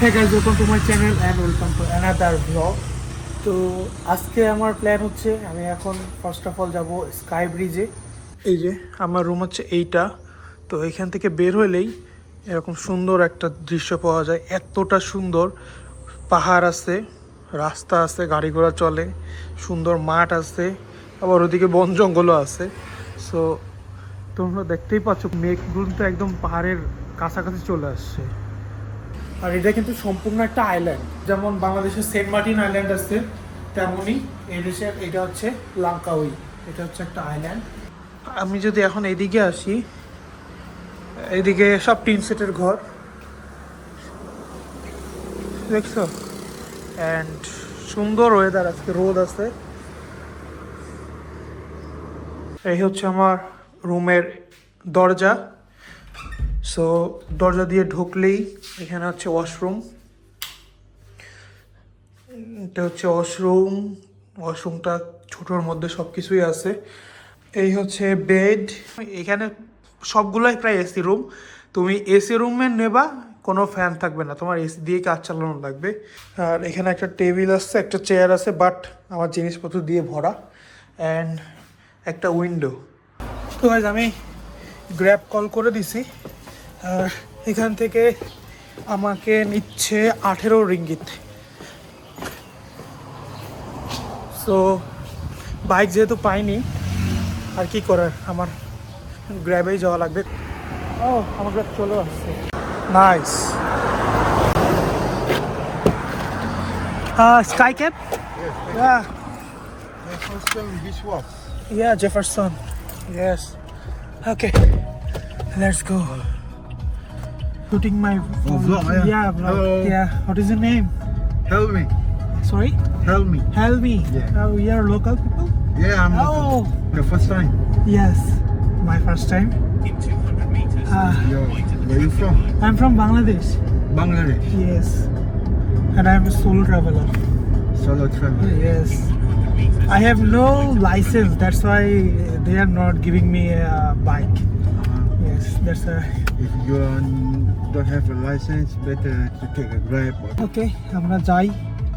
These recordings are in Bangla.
Hey guys, welcome to my channel and welcome to another vlog. তো আজকে আমার প্ল্যান হচ্ছে আমি এখন ফার্স্ট অফ অল যাব স্কাই ব্রিজে। এই যে আমার রুম হচ্ছে এইটা। তো এখান থেকে বের হলেই এরকম সুন্দর একটা দৃশ্য পাওয়া যায়, এতটা সুন্দর। পাহাড় আছে, রাস্তা আছে, গাড়ি ঘোড়া চলে, সুন্দর মাঠ আছে, আবার ওদিকে বন জঙ্গলও আছে। সো তোমরা দেখতেই পাচ্ছ মেঘগুলো তো একদম পাহাড়ের কাছাকাছি চলে আসছে। আর এটা কিন্তু সম্পূর্ণ একটা আইল্যান্ড, যেমন বাংলাদেশের সেন্ট মার্টিন আইল্যান্ড আছে তেমনই এই দেশের এটা হচ্ছে লাঙ্কাউই, এটা হচ্ছে একটা আইল্যান্ড। আমি যদি এখন এইদিকে আসি, এইদিকে সব টিন সেটের ঘর দেখছো, অ্যান্ড সুন্দর ওয়েদার, আজকে রোদ আছে। এই হচ্ছে আমার রুমের দরজা। সো দরজা দিয়ে ঢুকলেই এখানে হচ্ছে ওয়াশরুম, এটা হচ্ছে ওয়াশরুম। ওয়াশরুমটা ছোটোর মধ্যে সব কিছুই আছে। এই হচ্ছে বেড। এখানে সবগুলোই প্রায় এসি রুম। তুমি এসি রুমে নেবা, কোনো ফ্যান থাকবে না, তোমার এসি দিয়ে কাজ চালানো লাগবে। আর এখানে একটা টেবিল আছে, একটা চেয়ার আছে, বাট আমার জিনিসপত্র দিয়ে ভরা, অ্যান্ড একটা উইন্ডো। তো গাইস আমি গ্র্যাব কল করে দিছি, আর এখান থেকে আমাকে নিচ্ছে 18 রিঙ্গিত। সো বাইক যেহেতু পাইনি, আর কি করার, আমার গ্র্যাবেই যাওয়া লাগবে। ও আমার গ্র্যাব চলে আসছে, nice. Sky cap, Yes. Jefferson Beachwalk. yeah, Jefferson, yes. Okay, let's go. Putting my vlog, yeah. yeah, vlog. Hello. Yeah, what is your name? Help me. Sorry, Help me. help me. Yeah. Oh, we are local people. Yeah, I'm Oh, the first time. yes, my first time. Yo, where you from? I'm from Bangladesh. Bangladesh. Yes, and I'm a solo traveler. Solo travel. Yes, I have no license. That's why they are not giving me a bike. Yes, that's why. If you don't have a license, better to take a Grab. ওকে, আমরা যাই,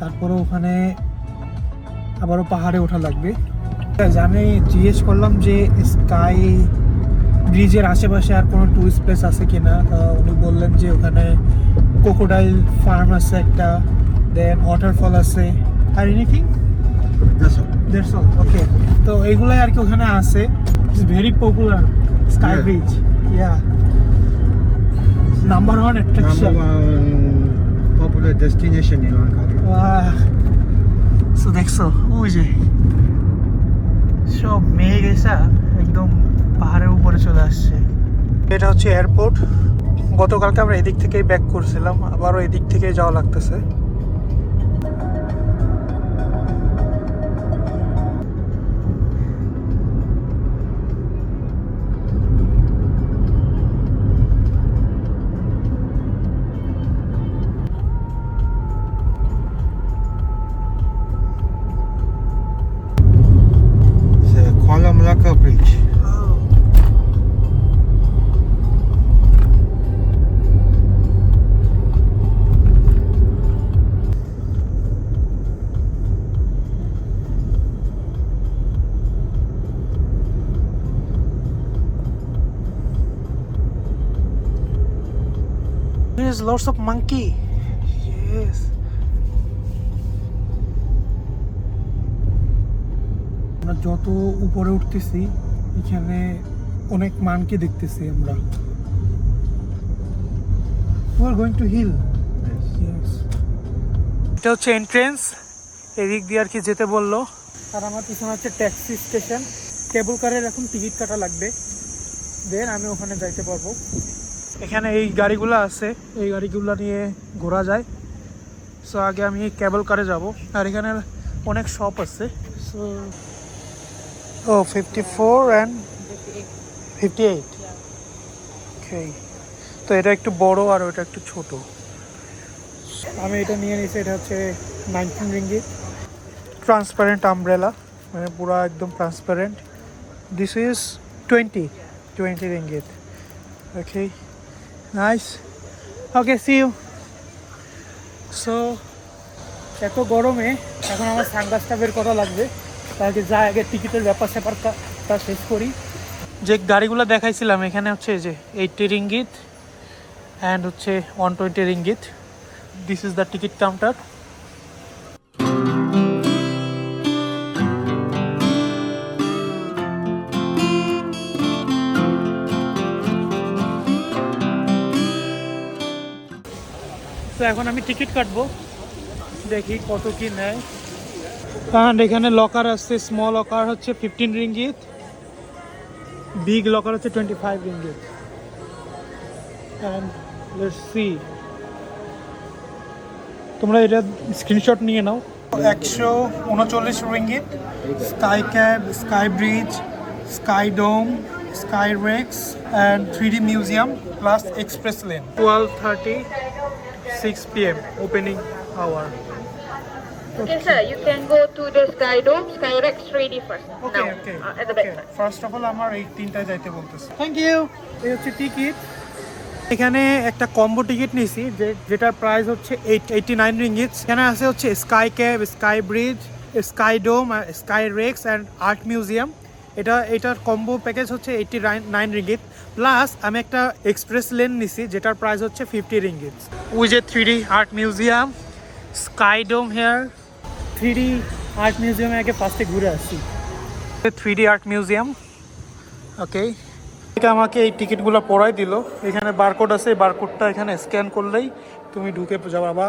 তারপরে ওখানে আবারও পাহাড়ে ওঠা লাগবে। আমি জিজ্ঞেস করলাম যে স্কাই ব্রিজের আশেপাশে আর কোনো টুরিস্ট প্লেস আছে কিনা। উনি বললেন যে ওখানে ক্রোকোডাইল ফার্ম আছে একটা, দেন ওয়াটারফল আছে, আর anything That's all. That's all. Okay, তো এইগুলাই আর কি ওখানে আছে। It's very popular sky Yeah. Bridge, yeah, number one attraction. Number one popular destination in Lanka. So দেখছো ওই যে সব মেঘ এসা একদম পাহাড়ের উপরে চলে আসছে। এটা হচ্ছে এয়ারপোর্ট। গতকালকে আমরা এদিক থেকেই ব্যাক করছিলাম, আবারও এদিক থেকেই যাওয়া লাগতেছে। It's a Kuala Melaka Bridge. There's lots of monkey. Yes. আমরা যত উপরে উঠতেছি এখানে অনেক মানকি দেখতেছি আমরা। We are going to hill. Yes. এটা হচ্ছে এন্ট্রেন্স, এদিক দিয়ে আর কি যেতে বললো। আর আমার পিছনে হচ্ছে ট্যাক্সি স্টেশন। কেবল কারের এখন টিকিট কাটা লাগবে, দেন আমি ওখানে যাইতে পারবো। এখানে এই গাড়িগুলো আছে, এই গাড়িগুলো নিয়ে ঘোরা যায়। সো আগে আমি কেবল কারে যাব, আর এখানে অনেক শপ আছে। So O 54 and 58। ওকে, তো এটা একটু বড় আর ওটা একটু ছোট। আমি এটা নিয়ে নিয়েছি, এটা হচ্ছে 19 রিঙ্গিত। ট্রান্সপারেন্ট আমব্রেলা, মানে পুরো একদম transparent. This is 20 ringgit. Okay, nice. Okay, see you. So এত গরমে এখন আমার সানগ্লাসটা বের করা লাগবে, তাহলে যা আগে টিকিটের ব্যাপার স্যাপারটা শেষ করি। যে গাড়িগুলো দেখাইছিলাম এখানে হচ্ছে যে 80 রিঙ্গিত অ্যান্ড হচ্ছে 120 ringgit. This is the ticket counter. তো এখন আমি টিকিট কাটবো, দেখি কত কি নেয়। অ্যান্ড এখানে লকার আছে, স্মল লকার হচ্ছে 15 রিঙ্গিত, বিগ লকার হচ্ছে 25 রিঙ্গিত। অ্যান্ড লেটস সি, তোমরা এটা স্ক্রিনশট নিয়ে নাও। 139 ringgit, Sky Cab, Sky Bridge, Sky Dome, Sky Rex and 3D museum plus express lane. 12:30 6 PM opening hour. Okay, sir, you can go to the Sky Dome, Skyrex 3D first. Okay, now, okay. at the back side. First of all আমার এই তিনটায় যাইতে বলতেছে। Thank you. এই হচ্ছে টিকিট। এখানে একটা কম্বো টিকিট নিয়েছি যেটার প্রাইস হচ্ছে 89 রিঙ্গিত। এখানে আছে হচ্ছে Sky Cab, Sky Bridge, Sky Dome, Sky Rex and art museum. এটার কম্বো প্যাকেজ হচ্ছে 89 রিঙ্গিত। প্লাস আমি একটা এক্সপ্রেস লেন নিছি যেটার প্রাইস হচ্ছে 50 রিঙ্গিত। উই যে 3D আর্ট মিউজিয়াম, স্কাই ডোম হেয়ার। 3D আর্ট মিউজিয়ামে আগে ফার্স্টে ঘুরে আসছি। 3D art museum. ওকে, আমাকে এই টিকিটগুলো পড়াই দিল। এখানে বারকোড আছে, এই বারকোডটা এখানে স্ক্যান করলেই তুমি ঢুকে যাবা।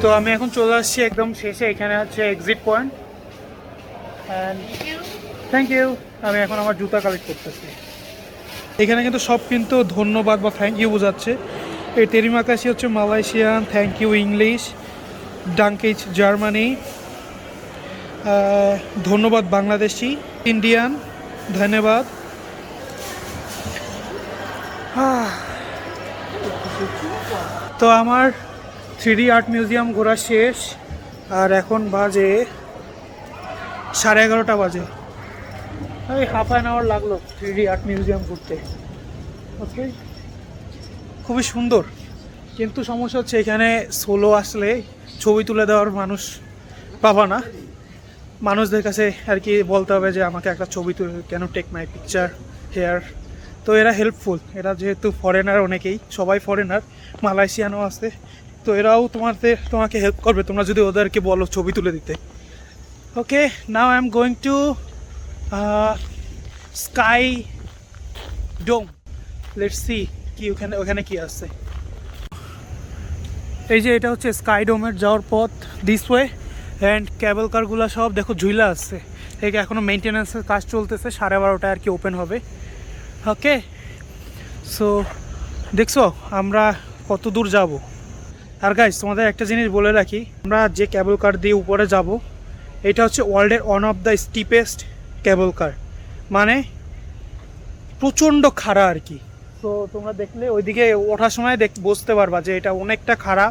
তো আমি এখন চলে আসছি একদম শেষে, এখানে হচ্ছে exit point. And thank you. আমি এখন আমার জুতা কালেক্ট করতেছি। এখানে কিন্তু সব কিন্তু ধন্যবাদ বা থ্যাংক ইউ বোঝাচ্ছে। এই টেরিমাকাশি হচ্ছে মালয়েশিয়ান, থ্যাংক ইউ ইংলিশ, ডাঙ্কিচ জার্মানি, ধন্যবাদ বাংলাদেশি, ইন্ডিয়ান, ধন্যবাদ। তো আমার 3D আর্ট মিউজিয়াম ঘোরা শেষ, আর এখন বাজে 11:30 বাজে। এই হাফ অ্যান আওয়ার লাগলো 3D আর্ট মিউজিয়াম ঘুরতে। ওকে, খুবই সুন্দর, কিন্তু সমস্যা হচ্ছে এখানে সোলো আসলে ছবি তুলে দেওয়ার মানুষ পাবা না। মানুষদের কাছে আর কি বলতে হবে যে আমাকে একটা ছবি তুলে, কেন টেক মাই পিকচার হেয়ার। তো এরা হেল্পফুল, এরা যেহেতু ফরেনার, অনেকেই সবাই ফরেনার, মালয়েশিয়ানও আছে, তো এরাও তোমাকে হেল্প করবে তোমরা যদি ওদেরকে বলো ছবি তুলে দিতে। Okay, now I am going to Sky Dome. Let's see কি ওখানে কি আছে। এই যে এটা হচ্ছে স্কাই ডোমের যাওয়ার পথ, দিস ওয়ে। অ্যান্ড ক্যাবল কারগুলো সব দেখো ঝুইলা আছে, ঠিক এখনও মেনটেন্যান্সের কাজ চলতেছে, 12:30 আর কি ওপেন হবে। ওকে, সো দেখছো আমরা কত দূর যাব। আর গাইস, তোমাদের একটা জিনিস বলে রাখি, আমরা যে ক্যাবল কার দিয়ে উপরে যাব, এটা হচ্ছে ওয়ার্ল্ডের ওয়ান অফ দ্য স্টিপেস্ট কেবল কার, মানে প্রচণ্ড খাড়া আর কি। তো তোমরা দেখলে ওইদিকে ওঠার সময় বুঝতে পারবা যে এটা অনেকটা খাড়া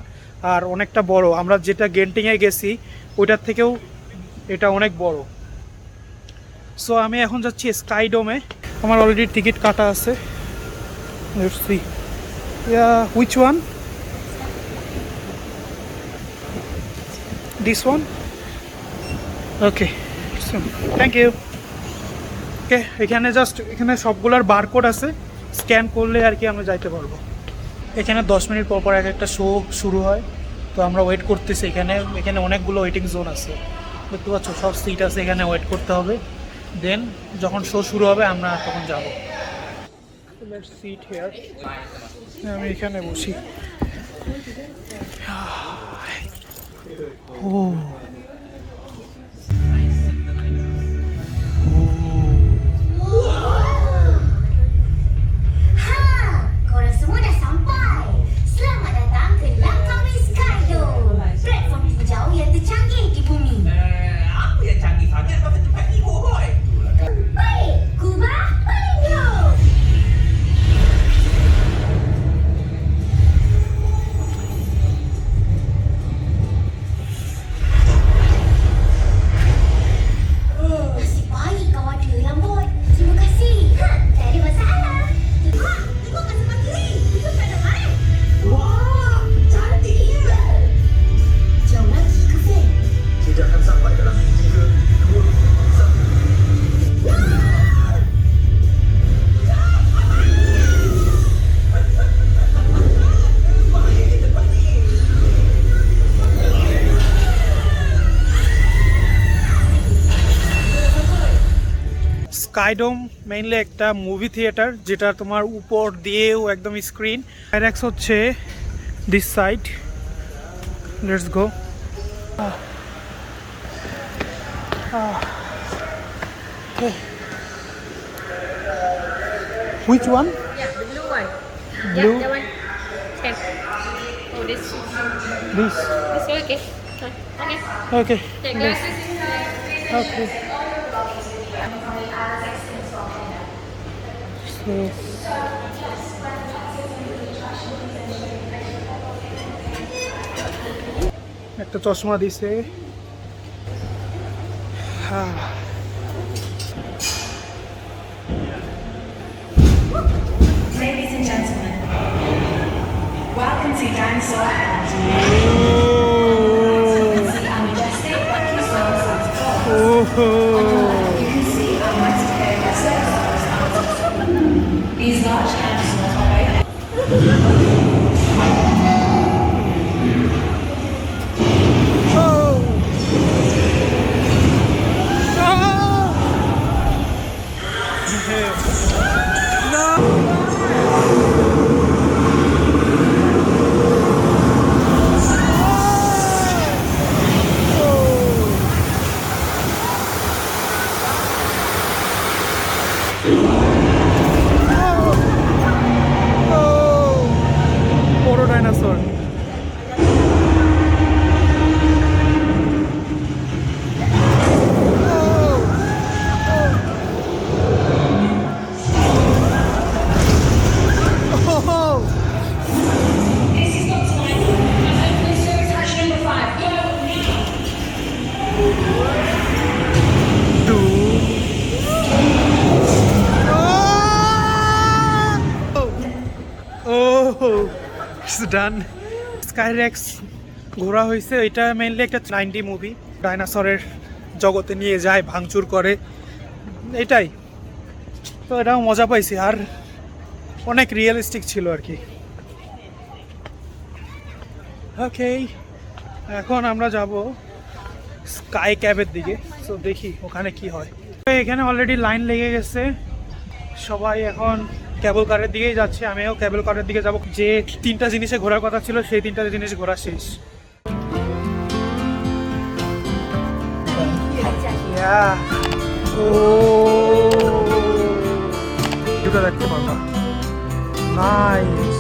আর অনেকটা বড়। আমরা যেটা গেন্টিংয়ে গেছি ওইটার থেকেও এটা অনেক বড়। সো আমি এখন যাচ্ছি স্কাইডোমে। আমার অলরেডি টিকিট কাটা আছে। Let's see which one, this one, okay thank you. Okay, এখানে জাস্ট এখানে সবগুলোর বারকোড আছে, স্ক্যান করলে আর কি আমরা যাইতে পারবো। এখানে 10 মিনিট পর পর এক একটা শো শুরু হয়, তো আমরা ওয়েট করতেছি। এখানে অনেকগুলো ওয়েটিং জোন আছে, দেখতে পাচ্ছ সব সিট আছে, এখানে ওয়েট করতে হবে। দেন যখন শো শুরু হবে আমরা তখন যাব। সিট হেয়ার, আমি এখানে বসি। ও Korang semua dah sampai. Selamat datang ke Langkawi Skydome. Platform hijau yang tercanggih di bumi. Apa yang canggih sangat pasal tempat ni boy? Baik, Kuba, Palingo. Nasib baik kau ada Lambot. Terima kasih. Tak ada masalah. Tengok kat sebelah kiri. Itu tak ada main. Wah, cantiknya. Jauh lagi ke Fan? Tidak akan sampai dalam 3, 2, 1. Bahaya di tempat ni. Skydome mainly একটা মুভি থিয়েটার, যেটা তোমার উপর দিয়েও একদম স্ক্রিন। আইম্যাক্স হচ্ছে this side. Let's go. Which one? Yeah, the blue one. Blue? Yeah, that one. Scan. Oh, this. This? This one, okay. Okay. Okay Okay, glasses inside. ওকে। একটা চশমা দিছে। Ladies and gentlemen, welcome to Dinosaur Island. See our majestic Lucky Swans on the floor. You can see our mighty pterosaurs on the floor. These large dinosaurs are both বড় ডাইনোসর। ডান। স্কাইরেক্স ঘোরা হয়েছে, এটা মেইনলি একটা 90 মুভি, ডাইনোসরের জগতে নিয়ে যায়, ভাঙচুর করে, এটাই তো। এটাও মজা পাইছি, আর অনেক রিয়েলিস্টিক ছিল আর কি। ওকে, এখন আমরা যাব স্কাই ক্যাবের দিকে। তো দেখি ওখানে কি হয়। এখানে অলরেডি লাইন লেগে গেছে, সবাই এখন কেবল কারের দিকেই যাচ্ছে। আমিও কেবল কারের দিকে যাব। যে 3টা জিনিসে ঘোরার কথা ছিল সেই 3টা জিনিস ঘোরা শেষ। দুটো দেখতে পারবা। নাইস।